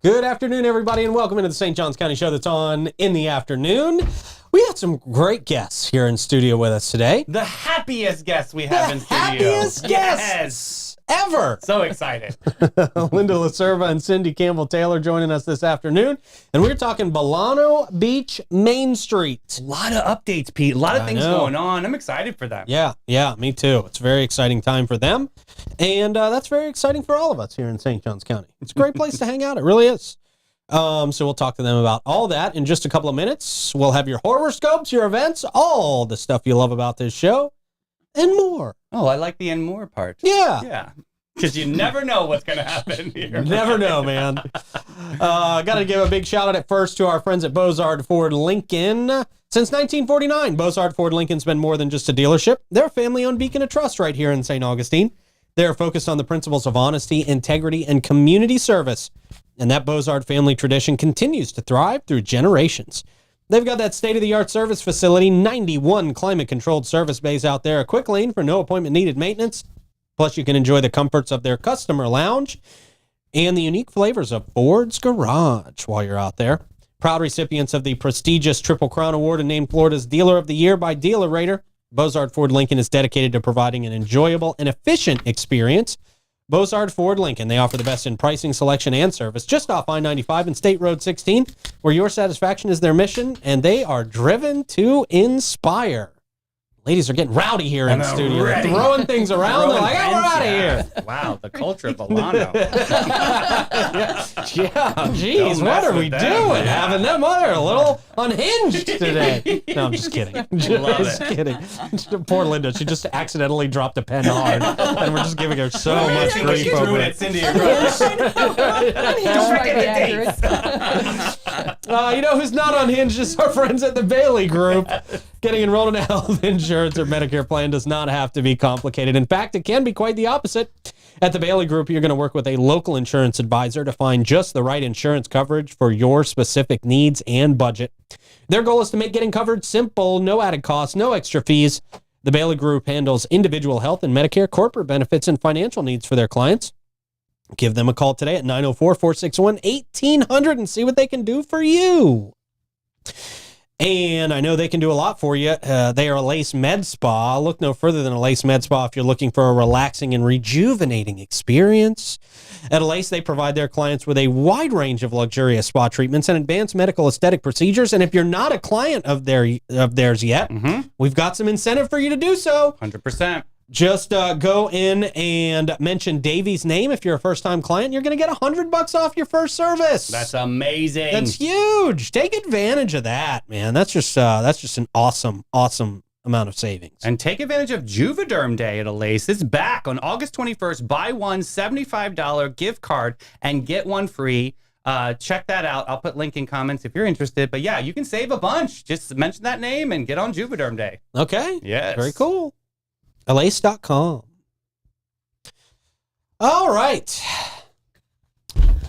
Good afternoon, everybody, and welcome into the St. Johns County Show that's on in the afternoon. We got some great guests here in studio with us today. The happiest guests we have in studio. Happiest guests ever. So excited. Linda LaCerva and Cindy Campbell-Taylor joining us this afternoon, and we're talking Vilano Main Street. A lot of updates, Pete. A lot of things going on. I'm excited for them. Yeah, me too. It's a very exciting time for them, and that's very exciting for all of us here in St. Johns County. It's a great place to hang out. It really is. So we'll talk to them about all that in just a couple of minutes. We'll have your horoscopes, your events, all the stuff you love about this show, and more. Oh, I like the and more part. Yeah. Because you never know what's going to happen here. Never know, man. Got to give a big shout out at first to our friends at Bozard Ford Lincoln. Since 1949, Bozard Ford Lincoln's been more than just a dealership. They're a family-owned beacon of trust right here in St. Augustine. They're focused on the principles of honesty, integrity, and community service. And that Bozard family tradition continues to thrive through generations. They've got that state-of-the-art service facility, 91 climate-controlled service bays out there, a quick lane for no appointment-needed maintenance. Plus, you can enjoy the comforts of their customer lounge and the unique flavors of Ford's Garage while you're out there. Proud recipients of the prestigious Triple Crown Award and named Florida's Dealer of the Year by Dealer Rater, Bozard Ford Lincoln is dedicated to providing an enjoyable and efficient experience. Bozard Ford Lincoln, they offer the best in pricing, selection, and service just off I-95 and State Road 16, where your satisfaction is their mission, and they are driven to inspire. Ladies are getting rowdy here in the studio. They're throwing things around. They're like, we're out of here. Wow, the culture of Vilano. Geez, what are we doing? Having them other a little unhinged today. No, I'm just kidding. Just kidding. Poor Linda. She just accidentally dropped a pen hard, and we're just giving her so much grief over it. Cindy. You know who's not unhinged is our friends at the Bailey Group. Getting enrolled in a health insurance or Medicare plan does not have to be complicated. In fact, it can be quite the opposite. At the Bailey Group, you're going to work with a local insurance advisor to find just the right insurance coverage for your specific needs and budget. Their goal is to make getting covered simple, no added costs, no extra fees. The Bailey Group handles individual health and Medicare, corporate benefits, and financial needs for their clients. Give them a call today at 904-461-1800 and see what they can do for you. And I know they can do a lot for you. They are a Lace Med Spa. Look no further than a Lace Med Spa if you're looking for a relaxing and rejuvenating experience. At Lace, they provide their clients with a wide range of luxurious spa treatments and advanced medical aesthetic procedures. And if you're not a client of theirs yet, we've got some incentive for you to do so. 100%. Just go in and mention Davey's name. If you're a first-time client, you're going to get $100 off your first service. That's amazing. That's huge. Take advantage of that, man. That's just an awesome amount of savings. And take advantage of Juvederm Day at Lace. It's back on August 21st. Buy one $75 gift card and get one free. Check that out. I'll put link in comments if you're interested. But yeah, you can save a bunch. Just mention that name and get on Juvederm Day. Okay. Yes. Very cool. Alace.com. All right.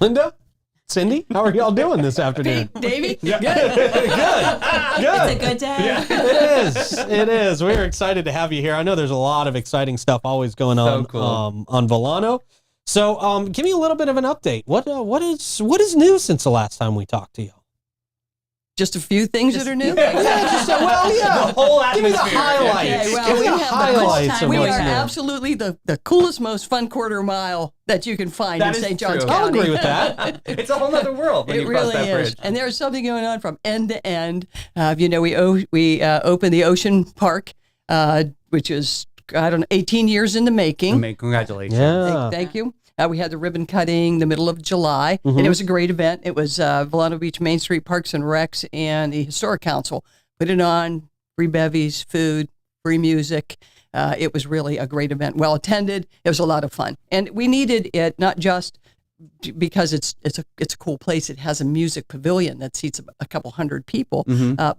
Linda, Cindy, how are y'all doing this afternoon? Davey? Good. It's a good day. Yeah. It is. We're excited to have you here. I know there's a lot of exciting stuff always going on on Vilano. So give me a little bit of an update. What is new since the last time we talked to you? Just a few things that are new? The whole atmosphere. Give me the highlights. Okay, well, Give me we the have highlights of we what's are new. absolutely the coolest, most fun quarter mile that you can find That in is St. Johns true. I'll County. agree with that. It's a whole other world when It you cross really that is. bridge. And there's something going on from end to end. We opened the Ocean Park, which is, 18 years in the making. Congratulations. Yeah. Thank you. We had the ribbon cutting the middle of July, and it was a great event. It was Vilano Beach Main Street Parks and Recs and the Historic Council put it on. Free bevies, food, free music. It was really a great event. Well attended. It was a lot of fun, and we needed it not just because it's a cool place. It has a music pavilion that seats a couple hundred people,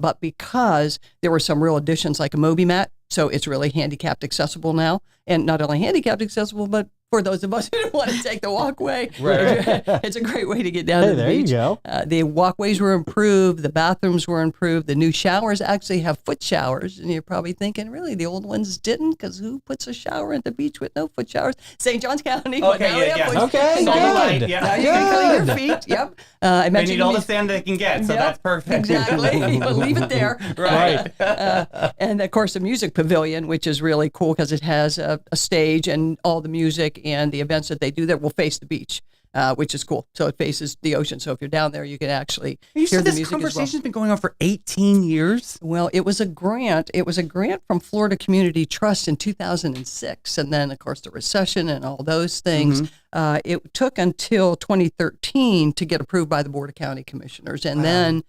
but because there were some real additions like a Moby mat. So it's really handicapped accessible now, and not only handicapped accessible, but for those of us who don't want to take the walkway. Right. It's a great way to get down to the there beach. you go. The walkways were improved. The bathrooms were improved. The new showers actually have foot showers. And you're probably thinking, really, the old ones didn't? Because who puts a shower at the beach with no foot showers? St. John's County. but now we have foot- Okay, Salt and light, good. yeah. Now you can clean your feet. Yep. I They mentioned need all we- the sand they can get, so Yep, that's perfect. Exactly. But leave it there. Right. And of course, the music pavilion, which is really cool because it has a stage and all the music and the events that they do there will face the beach, which is cool. So it faces the ocean. So if you're down there, you can actually You hear said the this music as well. conversation's been going on for 18 years? Well, it was a grant. It was a grant from Florida Community Trust in 2006. And then, of course, the recession and all those things. It took until 2013 to get approved by the Board of County Commissioners. And then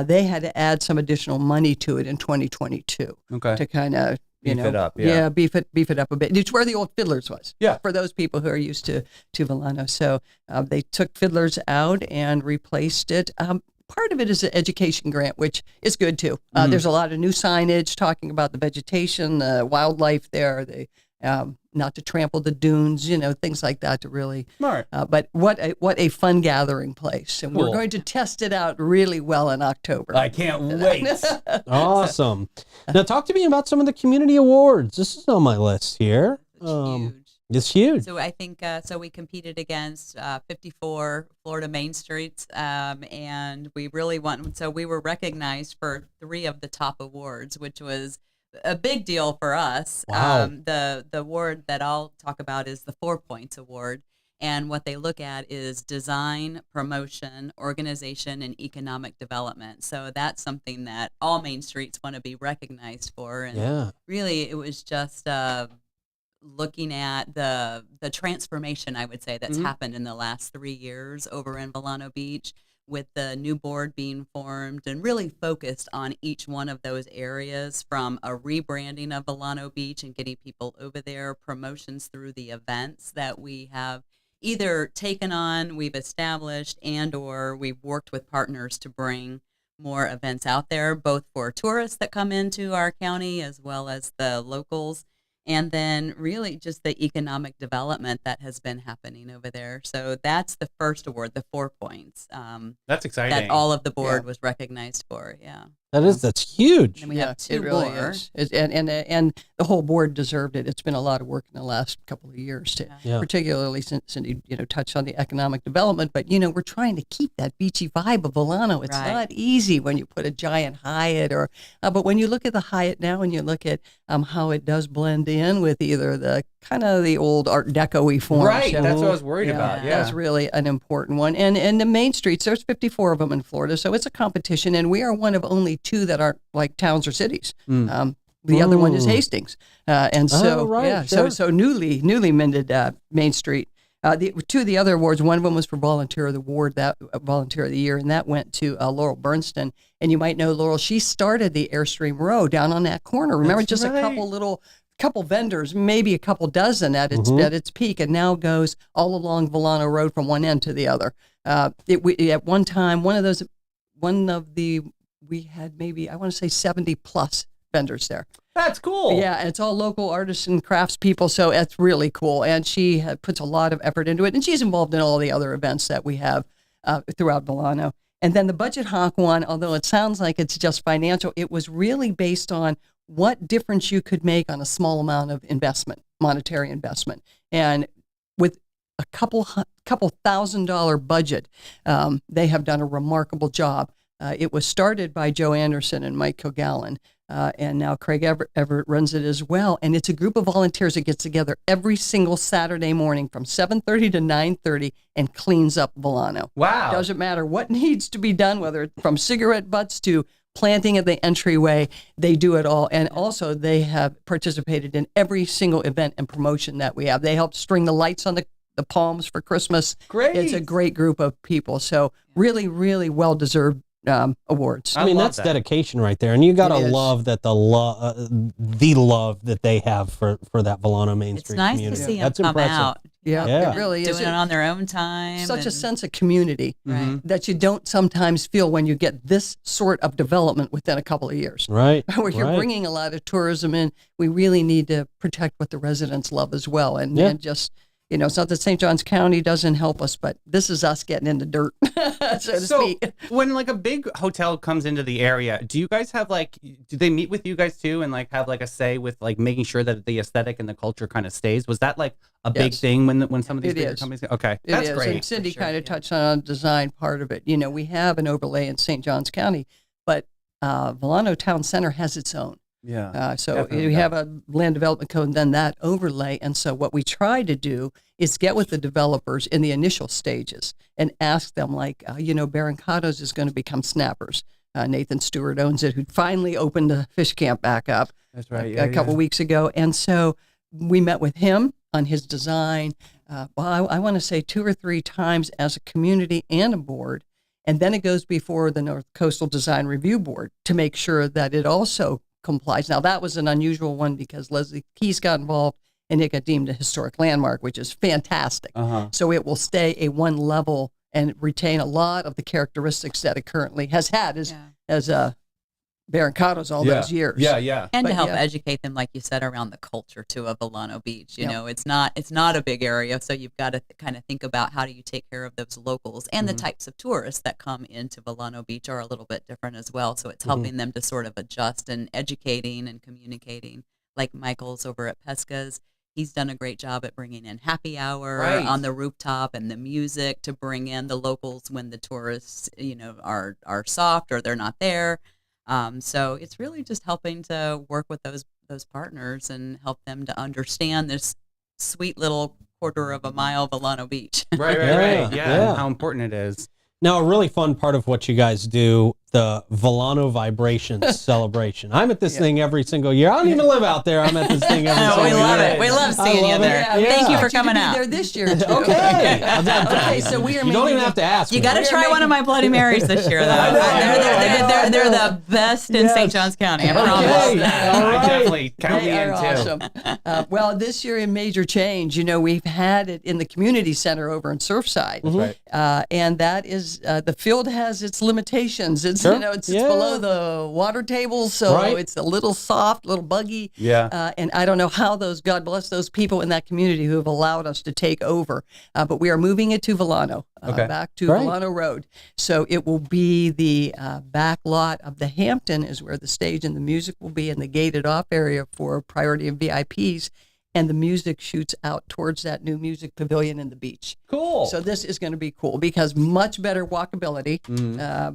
they had to add some additional money to it in 2022 Okay. to kind of, Beef it up, yeah. beef it up a bit. It's where the old Fiddlers was. Yeah. For those people who are used to Vilano. So they took Fiddlers out and replaced it. Part of it is an education grant, which is good too. There's a lot of new signage talking about the vegetation, the wildlife there, the not to trample the dunes, things like that to really. Smart. But what a fun gathering place. And we're Cool. going to test it out really well in October. I can't wait. Awesome. Now, talk to me about some of the community awards. This is on my list here. It's huge. It's huge. So I think so. We competed against 54 Florida Main Streets, and we really won. So we were recognized for 3 of the top awards, which was a big deal for us. Wow. The award that I'll talk about is the 4 Points Award, and what they look at is design, promotion, organization, and economic development. So that's something that all Main Streets want to be recognized for. And Yeah. really, it was just looking at the transformation, I would say, that's happened in the last 3 years over in Vilano Beach, with the new board being formed and really focused on each one of those areas, from a rebranding of Vilano Beach and getting people over there, promotions through the events that we have either taken on, we've established, and or we've worked with partners to bring more events out there, both for tourists that come into our county as well as the locals. And then really just the economic development that has been happening over there. So that's the first award, the 4 Points, That's exciting. that all of the board was recognized for. Yeah. That's huge. And we have 2 it really more. is. And the whole board deserved it. It's been a lot of work in the last couple of years, Yeah. particularly since Cindy, touched on the economic development. But we're trying to keep that beachy vibe of Vilano. It's Right. not easy when you put a giant Hyatt but when you look at the Hyatt now and you look at how it does blend in with either the kind of the old Art Deco-y form. Right. So- That's what I was worried about. Yeah. That's really an important one. And the main streets, there's 54 of them in Florida, so it's a competition, and we are one of only 2 that aren't like towns or cities. The other one is Hastings, and so right, yeah, sure. so newly mended Main Street. The 2 of the other awards, one of them was for Volunteer of the Ward, that Volunteer of the Year, and that went to Laurel Bernston. And you might know Laurel; she started the Airstream Row down on that corner. Remember, That's just right. a couple vendors, maybe a couple dozen at its peak, and now goes all along Vilano Road from one end to the other. At one time, we had maybe, I want to say 70 plus vendors there. That's cool. Yeah, and it's all local artists and crafts people, so it's really cool. And she puts a lot of effort into it, and she's involved in all the other events that we have throughout Vilano. And then the Budget Hawk one, although it sounds like it's just financial, it was really based on what difference you could make on a small amount of investment, monetary investment. And with a couple $1,000 budget, they have done a remarkable job. It was started by Joe Anderson and Mike Kilgallen, and now Craig Everett runs it as well. And it's a group of volunteers that gets together every single Saturday morning from 7:30 to 9:30 and cleans up Vilano. Wow. Doesn't matter what needs to be done, whether it's from cigarette butts to planting at the entryway, they do it all. And also they have participated in every single event and promotion that we have. They helped string the lights on the palms for Christmas. Great. It's a great group of people. So really, really well-deserved awards. I mean, love that's that. dedication right there, and you gotta It is. love that the love that they have for that Vilano Main It's Street nice community. to see them That's come impressive. out. Yeah, Yeah. it really is. Doing it on their own time. Such a and- sense of community Right. that you don't sometimes feel when you get this sort of development within a couple of years. Right. Where you're right. bringing a lot of tourism in, we really need to protect what the residents love as well, and just It's not that St. Johns County doesn't help us, but this is us getting in the dirt, so to speak. When like a big hotel comes into the area, do you guys have do they meet with you guys too and like have like a say with like making sure that the aesthetic and the culture kind of stays? Was that like a big thing when some of these bigger companies? Okay, that's great. And Cindy kind of touched on the design part of it. We have an overlay in St. Johns County, but Vilano Town Center has its own. Yeah. So we have a land development code and then that overlay. And so what we try to do is get with the developers in the initial stages and ask them Barancados is going to become Snappers. Nathan Stewart owns it, who finally opened the fish camp back up. That's right. A couple weeks ago. And so we met with him on his design. I want to say 2 or 3 times as a community and a board. And then it goes before the North Coastal Design Review Board to make sure that it also complies. Now, that was an unusual one because Leslie Keys got involved and it got deemed a historic landmark, which is fantastic. So it will stay a one level and retain a lot of the characteristics that it currently has had as Barancados all those years. Yeah. And to help educate them, like you said, around the culture too of Vilano Beach. You know, it's not a big area, so you've got to kind of think about how do you take care of those locals, and the types of tourists that come into Vilano Beach are a little bit different as well. So it's helping them to sort of adjust and educating and communicating. Like Michael's over at Pesca's, he's done a great job at bringing in happy hour on the rooftop and the music to bring in the locals when the tourists, are soft or they're not there. So it's really just helping to work with those partners and help them to understand this sweet little quarter of a mile Vilano Beach. Right. Yeah. How important it is. Now, a really fun part of what you guys do, the Vilano Vibrations celebration. I'm at this thing every single year. I don't even live out there. I'm at this thing every single year. We love it. We love seeing you there. Thank you for coming out. There this year too. Okay. So we are. You don't even have to ask. You got to try one of my Bloody Marys this year, though. They're the best in St. Johns County. I promise. I definitely count me They in are too. awesome. Well, this year in major change, we've had it in the community center over in Surfside, and that is the field has its limitations. It's it's below the water table, so it's a little soft, a little buggy. And I don't know how God bless those people in that community who have allowed us to take over. But we are moving it to Vilano, back to Vilano Road. So it will be the back lot of the Hampton is where the stage and the music will be, in the gated off area for priority and VIPs. And the music shoots out towards that new music pavilion in the beach. Cool. So this is going to be cool because much better walkability,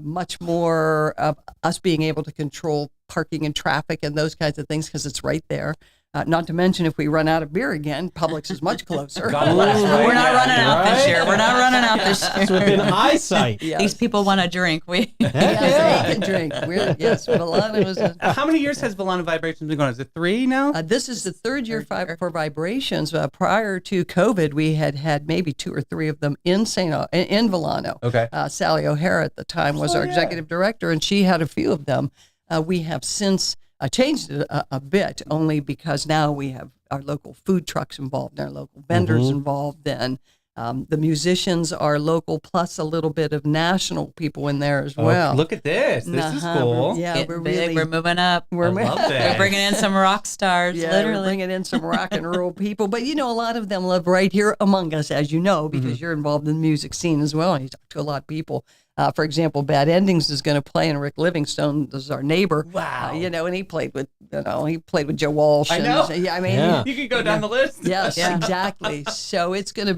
much more of us being able to control parking and traffic and those kinds of things because it's right there. Not to mention, if we run out of beer again, Publix is much closer. God bless, right? We're not running out this year. We're not running out this year. It's within eyesight. These people want to drink. Yes, they can drink. Vilano was How many years has Vilano Vibrations been going? Is it 3 now? This is the third year for Vibrations. Prior to COVID, we had maybe 2 or 3 of them in Vilano. Okay. Sally O'Hara at the time was our executive director, and she had a few of them. We have since changed it a bit, only because now we have our local food trucks involved, our local vendors involved, and the musicians are local, plus a little bit of national people in there as well. Look at this. This is cool. Yeah, we're moving up. I love that. We're bringing in some rock stars, literally. We're bringing in some rock and roll people. But, a lot of them live right here among us, as you know, because you're involved in the music scene as well. And you talk to a lot of people. For example, Bad Endings is going to play, and Rick Livingstone is our neighbor. Wow. And he played with, Joe Walsh. I know. And, You could go down the list. Yes, exactly. So it's going to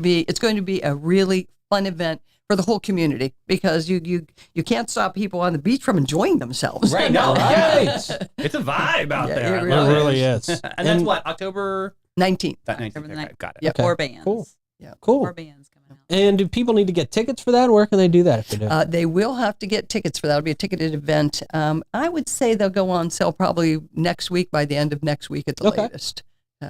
be a really fun event for the whole community because you can't stop people on the beach from enjoying themselves. Right. No. Right. It's a vibe out there. It really is. And that's what, October 19th. 19th. Okay, got it. Yep. Four bands. Cool. Yeah. Cool. 4 bands coming out. And do people need to get tickets for that? Where can they do that if they do? They will have to get tickets for that. It'll be a ticketed event. I would say they'll go on sale probably next week, by the end of next week at the latest.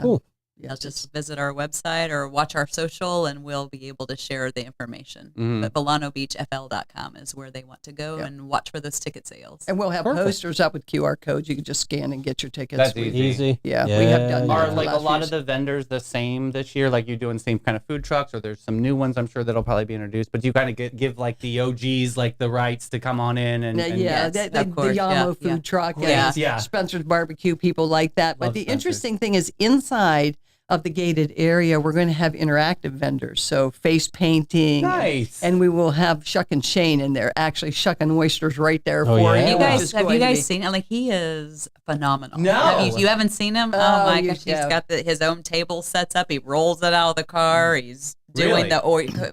Cool. You'll just visit our website or watch our social, and we'll be able to share the information. But VilanoBeachFL.com is where they want to go and watch for those ticket sales. And we'll have posters up with QR codes. You can just scan and get your tickets. That's easy. Yeah, we have done that. Are the like a last lot few of the vendors the same this year? Like you doing the same kind of food trucks, or there's some new ones I'm sure that'll probably be introduced. But do you kind of give like the OGs like the rights to come on in and yes, the of course, Yamo food truck, Yeah. Spencer's Barbecue, people like that. But Love the Spencer's. interesting thing is inside of the gated area, we're going to have interactive vendors. So face painting. Nice. And we will have Shuck and Shane in there, actually shucking oysters right there Oh, for yeah? you. You which guys, is have going you to guys be- seen it? Like, he is phenomenal. No. You haven't seen him? Oh, Oh, my you gosh. He's have. got his own table sets up. He rolls it out of the car. He's doing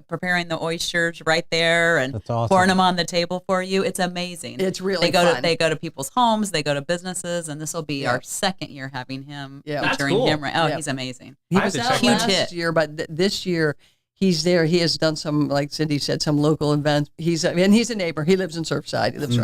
preparing the oysters right there and That's awesome. pouring them on the table for you. It's amazing. It's really they go fun. to people's homes, they go to businesses, and this will be Yeah. our second year having him, Yeah. That's featuring cool. him. Right? Oh, Yeah. he's amazing. He I have was to out check that out. last Huge hit. year, but this year he's there. He has done some, like Cindy said, some local events. He's a neighbor. He lives in Surfside. He lives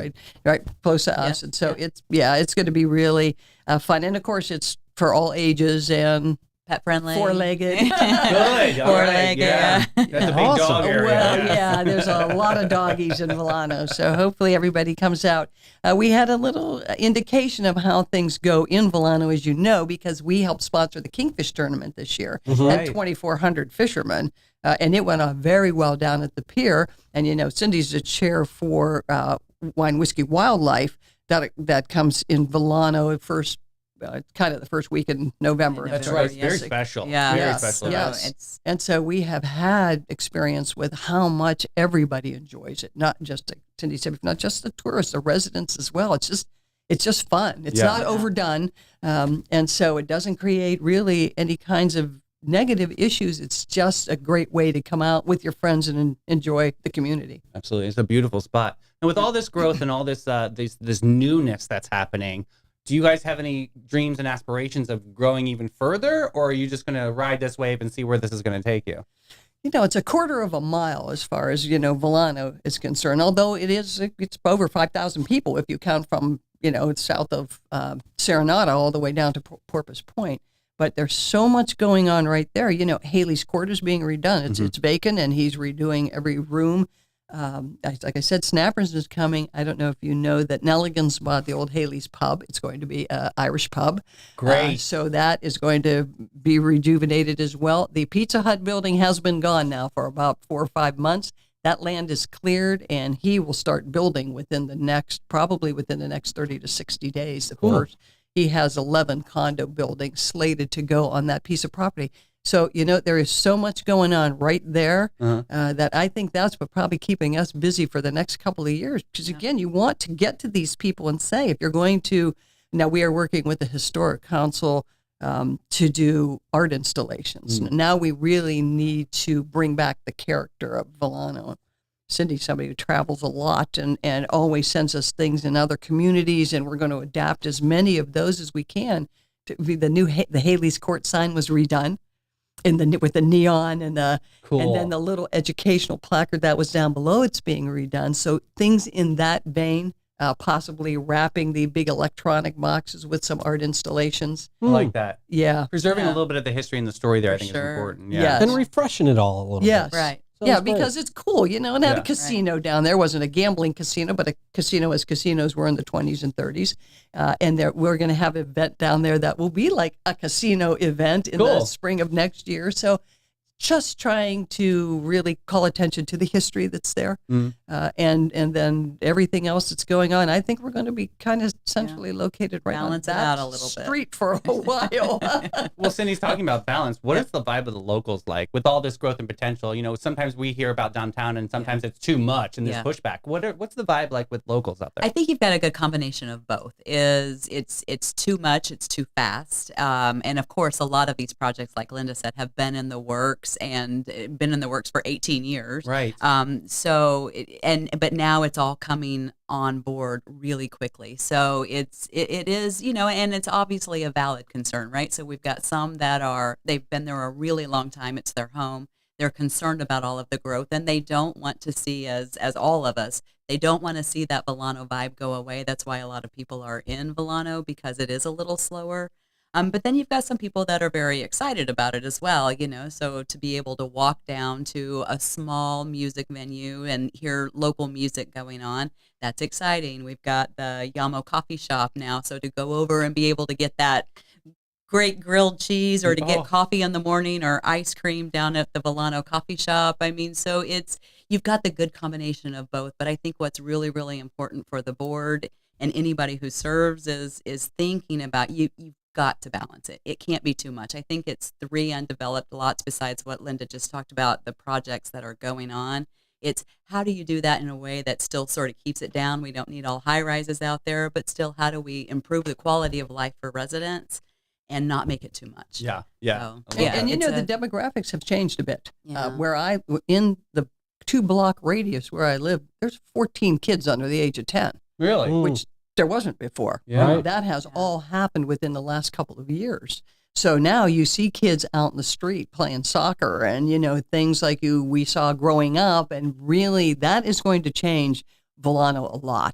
right close to us, Yeah. and so it's going to be really fun. And of course, it's for all ages and Pet friendly. four-legged. Good. All right. Four-legged, Yeah. yeah. That's a big Awesome. dog area. Well, yeah, there's a lot of doggies in Vilano, so hopefully everybody comes out. We had a little indication of how things go in Vilano, as you know, because we helped sponsor the Kingfish tournament this year. Right. Had 2,400 fishermen, and it went off very well down at the pier. And Cindy's the chair for Wine Whiskey Wildlife that comes in Vilano first. Kind of the first week in November. That's November, right. It's very yes. special. Yeah. Very Yes, special. yes. So it's And so we have had experience with how much everybody enjoys it. Not just, like Cindy said, not just the tourists, the residents as well. It's just fun. It's Yeah. not overdone. And so it doesn't create really any kinds of negative issues. It's just a great way to come out with your friends and enjoy the community. Absolutely. It's a beautiful spot. And with all this growth and all this this newness that's happening, do you guys have any dreams and aspirations of growing even further, or are you just going to ride this wave and see where this is going to take you? It's a quarter of a mile as far as, Vilano is concerned, although it's over 5,000 people if you count from, it's south of Serenata all the way down to Porpoise Point. But there's so much going on right there. Haley's Court is being redone. It's vacant, and he's redoing every room. Like I said, Snappers is coming. I don't know if you know that Nelligan's bought the old Haley's Pub. It's going to be an Irish pub. Great. So that is going to be rejuvenated as well. The Pizza Hut building has been gone now for about 4 or 5 months. That land is cleared, and he will start building probably within the next 30 to 60 days. First, he has 11 condo buildings slated to go on that piece of property. So, there is so much going on right there that I think that's what probably keeping us busy for the next couple of years. Because, again, you want to get to these people and say, if you're going to, now we are working with the Historic Council to do art installations. Now we really need to bring back the character of Vilano. Cindy's somebody who travels a lot and always sends us things in other communities, and we're going to adapt as many of those as we can. The Haley's Court sign was redone. With the neon and then the little educational placard that was down below, it's being redone. So things in that vein, possibly wrapping the big electronic boxes with some art installations. I like that. Yeah. Preserving a little bit of the history and the story there, I think is sure. important. Yes. And refreshing it all a little Yes. bit. right. Yeah, Sounds great. because it's cool, and have Yeah. a casino down there. It wasn't a gambling casino, but a casino as casinos were in the 20s and 30s. And we're going to have an event down there that will be like a casino event in the Cool. spring of next year. So just trying to really call attention to the history that's there, and then everything else that's going on. I think we're going to be kind of centrally located right Balance on it that out a little bit. street for a while. Well, Cindy's talking about balance. What is the vibe of the locals like with all this growth and potential? Sometimes we hear about downtown, and sometimes it's too much, and there's Yeah. pushback. What's the vibe like with locals out there? I think you've got a good combination of both. It's too much, it's too fast, and of course, a lot of these projects, like Linda said, have been in the works for 18 years. Right. But now it's all coming on board really quickly. So it is, and it's obviously a valid concern, right? So we've got some they've been there a really long time. It's their home. They're concerned about all of the growth, and they don't want to see, as all of us, they don't want to see that Vilano vibe go away. That's why a lot of people are in Vilano, because it is a little slower. But then you've got some people that are very excited about it as well, so to be able to walk down to a small music venue and hear local music going on, that's exciting. We've got the Yamo coffee shop now, so to go over and be able to get that great grilled cheese, or to get coffee in the morning, or ice cream down at the Vilano coffee shop. I mean, so you've got the good combination of both. But I think what's really, really important for the board and anybody who serves is thinking about you've got to balance it. It can't be too much. I think it's 3 undeveloped lots besides what Linda just talked about, the projects that are going on. It's how do you do that in a way that still sort of keeps it down? We don't need all high rises out there, but still, how do we improve the quality of life for residents and not make it too much? Yeah. So, And you know, it's the demographics have changed a bit. Yeah. In the 2-block radius where I live, there's 14 kids under the age of 10, Really? which there wasn't before. Yeah. That has all happened within the last couple of years. So now you see kids out in the street playing soccer and, you know, things like we saw growing up. And really, that is going to change Vilano a lot.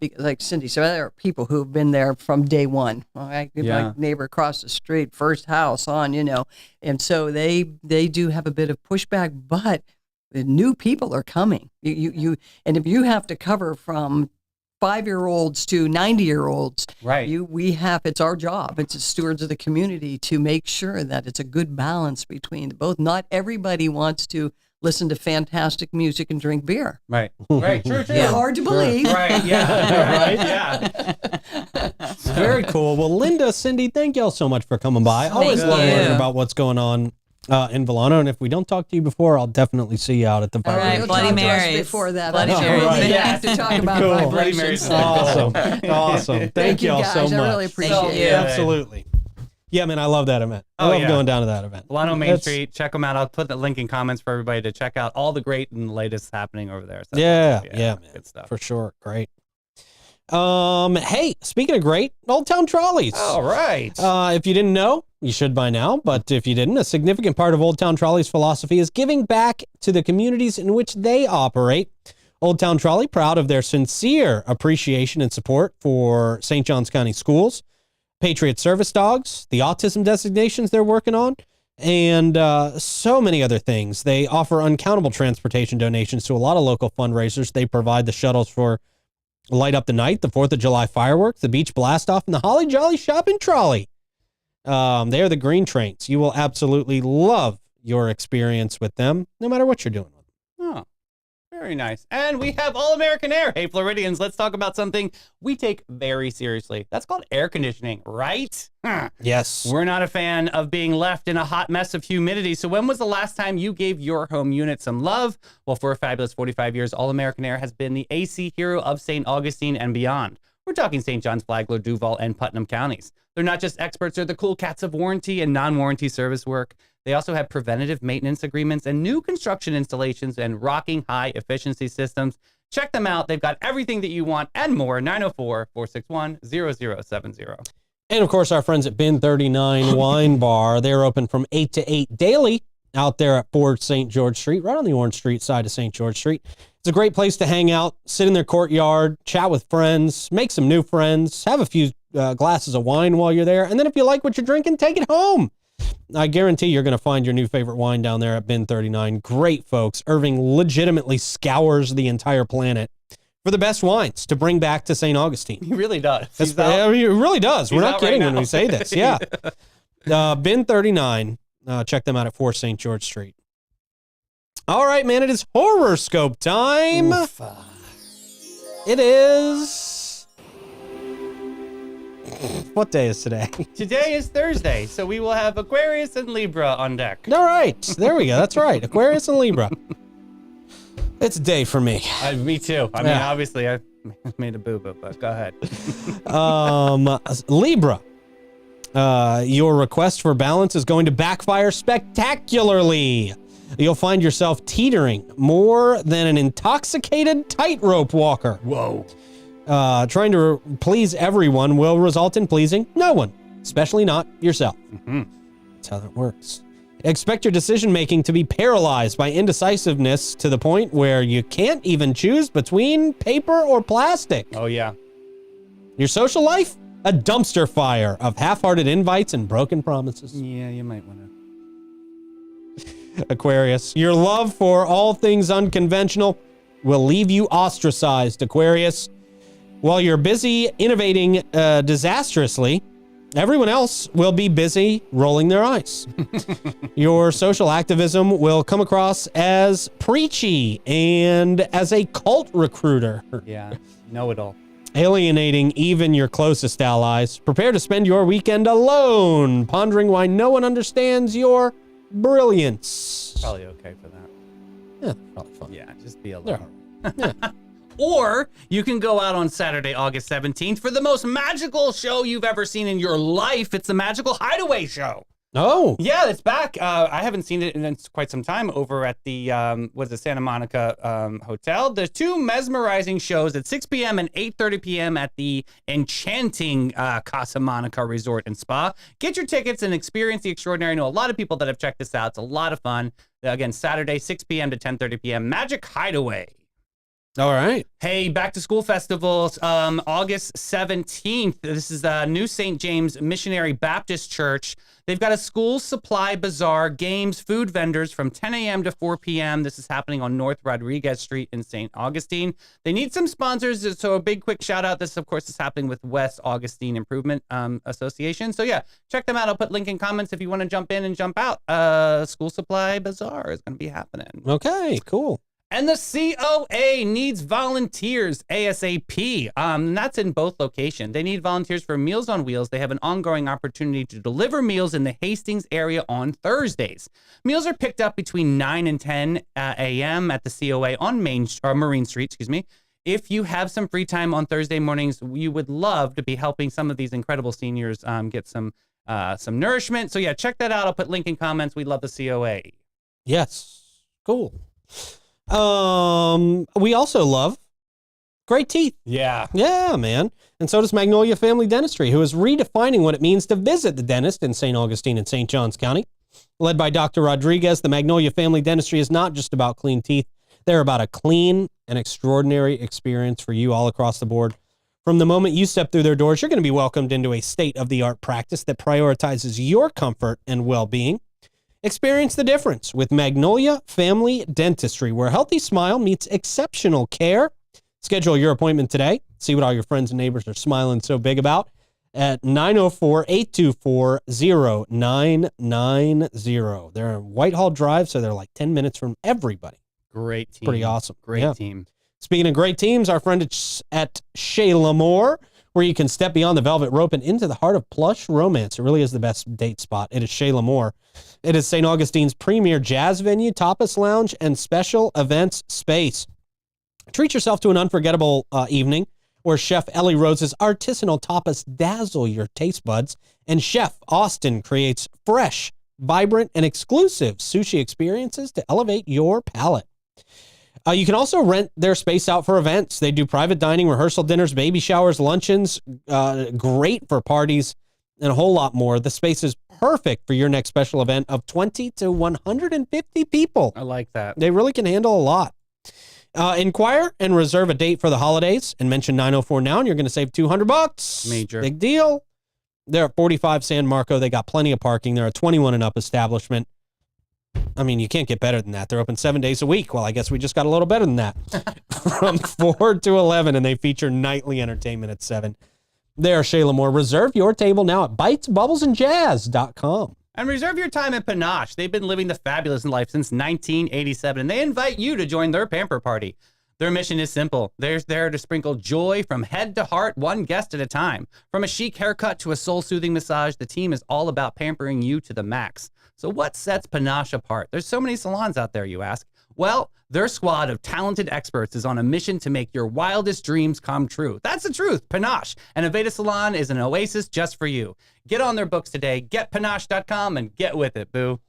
Because, like Cindy said, there are people who've been there from day one. My neighbor across the street, first house on, you know. And so they do have a bit of pushback, but the new people are coming. And if you have to cover from 5-year-olds to 90-year-olds, Right. It's our job. It's as stewards of the community to make sure that it's a good balance between both. Not everybody wants to listen to fantastic music and drink beer. Right. Right. True. Yeah, hard to believe. Right. Yeah. Right. Yeah. Very cool. Well, Linda, Cindy, thank y'all so much for coming by. Always Thank love you. learning about what's going on in Vilano. And if we don't talk to you before, I'll definitely see you out at the All right, fireworks. Bloody Talk to us Marys. Before that, Bloody I'm sure Marys. we're going to Yes. have to talk about Cool. Bloody vibrations. Marys. Awesome. Thank you y'all guys. so much. I really appreciate So it. good. Absolutely. Yeah, man, I love that event. I Oh, love yeah. going down to that event. Vilano Main That's- Street. Check them out. I'll put the link in comments for everybody to check out all the great and latest happening over there. So, Yeah, man. Good stuff. For sure. Great. Hey, speaking of great, Old Town Trolleys. All right. If you didn't know, you should by now, but if you didn't, a significant part of Old Town Trolley's philosophy is giving back to the communities in which they operate. Old Town Trolley, proud of their sincere appreciation and support for St. Johns County Schools, Patriot Service Dogs, the autism designations they're working on, and so many other things. They offer uncountable transportation donations to a lot of local fundraisers. They provide the shuttles for Light Up the Night, the 4th of July fireworks, the Beach Blast Off, and the Holly Jolly Shopping Trolley. They are the green trains. You will absolutely love your experience with them, no matter what you're doing with them. Oh, very nice. And we have All American Air. Hey, Floridians, let's talk about something we take very seriously. That's called air conditioning, right? Yes. We're not a fan of being left in a hot mess of humidity. So when was the last time you gave your home unit some love? Well, for a fabulous 45 years, All American Air has been the AC hero of St. Augustine and beyond. We're talking St. John's, Flagler, Duval, and Putnam counties. They're not just experts, they're the cool cats of warranty and non-warranty service work. They also have preventative maintenance agreements and new construction installations and rocking high efficiency systems. Check them out. They've got everything that you want and more. 904-461-0070. And of course, our friends at Bin 39 Wine Bar, they're open from 8 to 8 daily out there at Ford St. George Street, right on the Orange Street side of St. George Street. It's a great place to hang out, sit in their courtyard, chat with friends, make some new friends, have a few glasses of wine while you're there. And then if you like what you're drinking, take it home. I guarantee you're going to find your new favorite wine down there at Bin 39. Great folks. Irving legitimately scours the entire planet for the best wines to bring back to St. Augustine. He really does. I mean, it really does. We're He's not out kidding right when now. we say this. Yeah. Bin 39. Check them out at 4 St. George Street. All right, man. It is horoscope time. It is. What day is today? Today is Thursday, so we will have Aquarius and Libra on deck. All right. There we go. That's right. Aquarius and Libra. It's a day for me. Me too. I mean, Yeah. obviously, I made a boo-boo, but go ahead. Libra. Your request for balance is going to backfire spectacularly. You'll find yourself teetering more than an intoxicated tightrope walker. Whoa. Trying to please everyone will result in pleasing no one, especially not yourself. Mm-hmm. That's how that works. Expect your decision-making to be paralyzed by indecisiveness to the point where you can't even choose between paper or plastic. Oh, yeah. Your social life? A dumpster fire of half-hearted invites and broken promises. Yeah, you might want to. Aquarius, your love for all things unconventional will leave you ostracized, Aquarius. While you're busy innovating disastrously, everyone else will be busy rolling their eyes. Your social activism will come across as preachy and as a cult recruiter. Yeah, know-it-all. alienating even your closest allies. Prepare to spend your weekend alone, pondering why no one understands your brilliance. Probably okay for that. Yeah, probably fun. Yeah, just be They're alone. Yeah. Or you can go out on Saturday, August 17th for the most magical show you've ever seen in your life. It's the Magical Hideaway Show. Oh, Yeah, it's back. I haven't seen it in quite some time over at the Santa Monica Hotel. There's two mesmerizing shows at 6 p.m. and 8:30 p.m. at the enchanting Casa Monica Resort and Spa. Get your tickets and experience the extraordinary. I know a lot of people that have checked this out. It's a lot of fun. Again, Saturday, 6 p.m. to 10:30 p.m. Magic Hideaway. all right. Hey, back to school festivals, August 17th. This is the New St. James Missionary Baptist Church. They've got a school supply bazaar, games, food vendors from 10 a.m. to 4 p.m. This is happening on North Rodriguez Street in St. Augustine. They need some sponsors, so a big quick shout out. This, of course, is happening with West Augustine Improvement Association. So yeah, check them out. I'll put link in comments if you want to jump in and jump out. School supply bazaar is going to be happening. Okay, cool. And the COA needs volunteers ASAP. That's in both locations. They need volunteers for Meals on Wheels. They have an ongoing opportunity to deliver meals in the Hastings area on Thursdays. Meals are picked up between 9 and 10 a.m. at the COA on Marine Street, excuse me. If you have some free time on Thursday mornings, you would love to be helping some of these incredible seniors get some nourishment. So yeah, check that out. I'll put link in comments. We love the COA. Yes, cool. We also love great teeth. Yeah. Yeah, man. And so does Magnolia Family Dentistry, who is redefining what it means to visit the dentist in St. Augustine and St. Johns County. Led by Dr. Rodriguez, the Magnolia Family Dentistry is not just about clean teeth. They're about a clean and extraordinary experience for you all across the board. From the moment you step through their doors, you're going to be welcomed into a state-of-the-art practice that prioritizes your comfort and well-being. Experience the difference with Magnolia Family Dentistry, where a healthy smile meets exceptional care. Schedule your appointment today. See what all your friends and neighbors are smiling so big about at 904-824-0990. They're on Whitehall Drive, so they're like 10 minutes from everybody. Great team. Pretty awesome. Great team. Speaking of great teams, our friend at Chez L'Amour, where you can step beyond the velvet rope and into the heart of plush romance. It really is the best date spot. It is Chez L'Amour. It is St. Augustine's premier jazz venue, tapas lounge, and special events space. Treat yourself to an unforgettable evening where Chef Ellie Rose's artisanal tapas dazzle your taste buds, and Chef Austin creates fresh, vibrant, and exclusive sushi experiences to elevate your palate. You can also rent their space out for events. They do private dining, rehearsal dinners, baby showers, luncheons, great for parties, and a whole lot more. The space is perfect for your next special event of 20 to 150 people. I like that. They really can handle a lot. Inquire and reserve a date for the holidays and mention 904 now, and you're going to save $200. Major. Big deal. They're at 45 San Marco. They got plenty of parking. They're a 21 and up establishment. I mean, you can't get better than that. They're open 7 days a week. Well, I guess we just got a little better than that. From 4 to 11, and they feature nightly entertainment at 7. They are Chez L'Amour. Reserve your table now at bitesbubblesandjazz.com. And reserve your time at Panache. They've been living the fabulous life since 1987, and they invite you to join their pamper party. Their mission is simple. They're there to sprinkle joy from head to heart, one guest at a time. From a chic haircut to a soul-soothing massage, the team is all about pampering you to the max. So what sets Panache apart? There's so many salons out there, you ask. Well, their squad of talented experts is on a mission to make your wildest dreams come true. That's the truth. Panache, an Aveda salon, is an oasis just for you. Get on their books today. Getpanache.com and get with it, boo.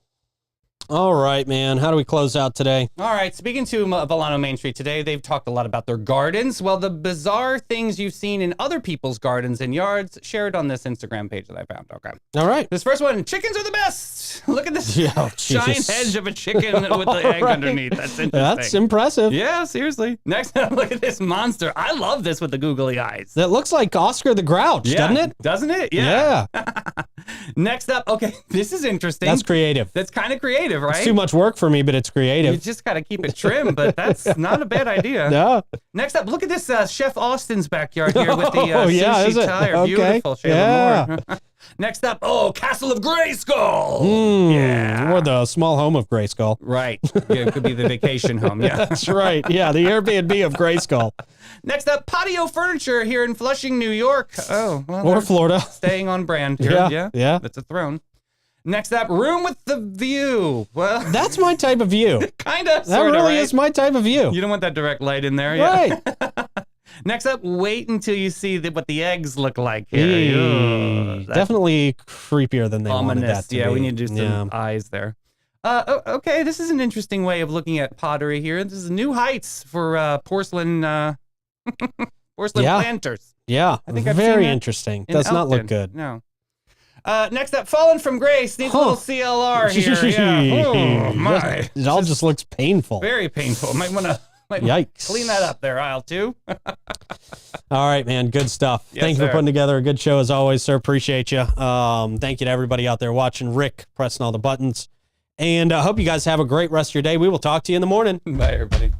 All right, man. How do we close out today? All right, speaking to Vilano Main Street today, they've talked a lot about their gardens. Well, the bizarre things you've seen in other people's gardens and yards, shared on this Instagram page that I found. Okay. All right. This first one, chickens are the best. Look at this Oh, giant Jesus. hedge of a chicken with the egg Right. underneath. That's interesting. That's impressive. Yeah, seriously. Next up, look at this monster. I love this with the googly eyes. That looks like Oscar the Grouch, doesn't it? Doesn't it? Yeah. Next up, okay, this is interesting. That's creative. That's kind of creative, right? It's too much work for me, but it's You creative. just got to keep it trim, but that's not a bad idea. No. Next up, look at this Chef Austin's backyard here with the Oh, yeah, sushi is it? tire. Okay. Beautiful. Shayla Yeah. Moore. Next up, Castle of Grayskull. Or the small home of Grayskull. Right. Yeah, it could be the vacation home. Yeah. That's right. Yeah, the Airbnb of Grayskull. Next up, Patio Furniture here in Flushing, New York. Oh, well. Or Florida. Staying on brand here. Yeah. That's a throne. Next up, Room with the View. Well, That's my type of view. kind of. That really is my type of view. You don't want that direct light in there. Right. Yeah. Next up, wait until you see what the eggs look like here. Ugh, that's Definitely creepier than they wanted ominous. that to Yeah, be. we need to do some eyes there. Okay, this is an interesting way of looking at pottery here. This is new heights for porcelain planters. Yeah, I think I've very seen that interesting. in Does not look Elkton. good. No. Next up, Fallen from Grace needs a little CLR here. Yeah. Oh my! It all just looks painful. Very painful. Might want to Yikes. clean that up there, aisle 2. All right, man. Good stuff. Yes, Thank you for sir. putting together a good show as always, sir. Appreciate you. Thank you to everybody out there watching. Rick pressing all the buttons. And I hope you guys have a great rest of your day. We will talk to you in the morning. Bye, everybody.